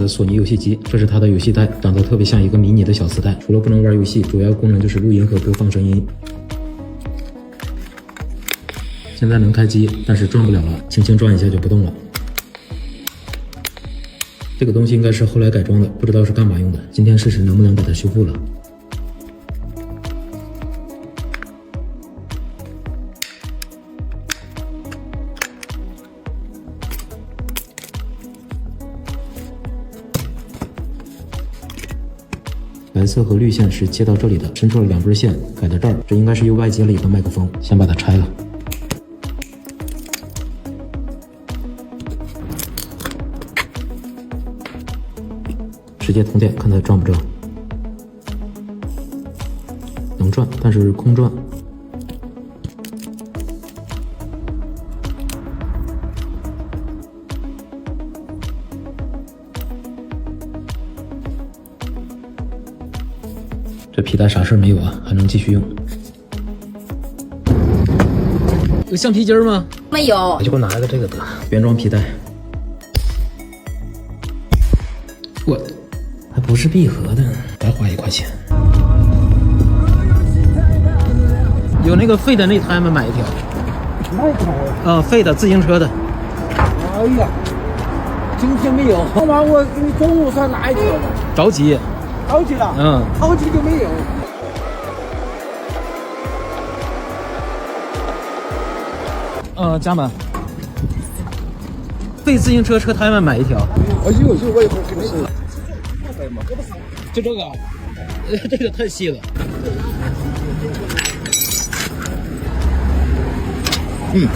的索尼游戏机，这是它的游戏带，长得特别像一个迷你的小磁带。除了不能玩游戏，主要功能就是录音和播放声音。现在能开机，但是转不了了，轻轻转一下就不动了。这个东西应该是后来改装的，不知道是干嘛用的。今天试试能不能把它修复了。白色和绿线是接到这里的，伸出了2根线，改到这儿，这应该是又外接了一个麦克风。先把它拆了。直接通电，看它转不转。能转，但是空转。这皮带啥事儿没有啊，还能继续用。有橡皮筋吗？没有。你就给我拿一个这个得，原装皮带。我还不是闭合的，白花1块钱。有那个废的内胎吗？买一条。哪条？废的自行车的。哎呀，今天没有。好嘛，我给你中午上拿一条吧。着急。着急了。着急就没有。家门。废自行车车胎们买一条。有，我一会儿给你说。就这个，这个太细了。行。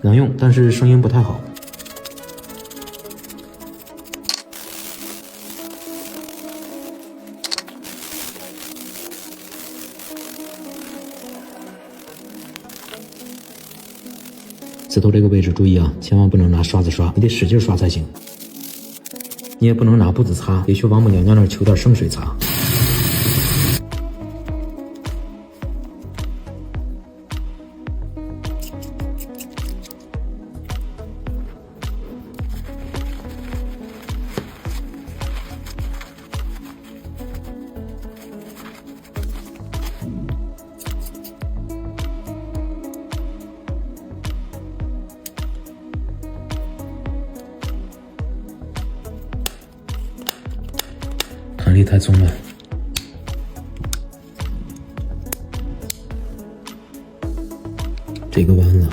能用，但是声音不太好。指头这个位置注意啊，千万不能拿刷子刷，你得使劲刷才行。你也不能拿布子擦，得去王母娘娘那儿求点圣水擦。弹力太松了。这个弯了。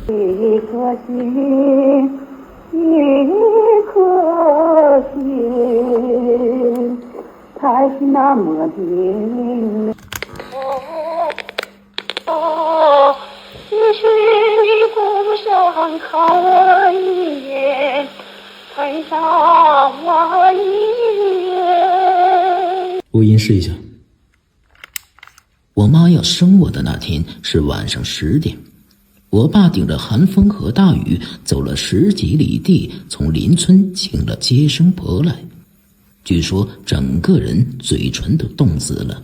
一颗心，一颗心，才是那么的。也许你不想看我一眼，看上我一眼。录音试一下。我妈要生我的那天是晚上10点，我爸顶着寒风和大雨走了10几里地，从邻村请了接生婆来，据说整个人嘴唇都冻紫了。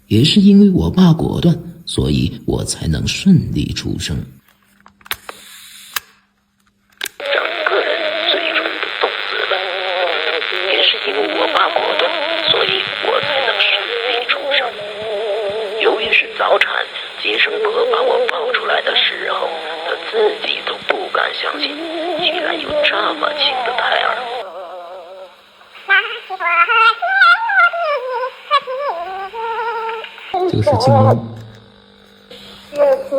也是因为我爸果断，所以我才能顺利出生。整个人嘴唇都冻紫了，也是因为我爸果断，所以我才能顺利出生。由于是早产，接生婆把我抱出来的时候，她自己都不敢相信，居然有这么轻的胎儿。这个是静音。也是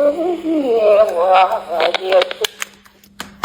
我，也是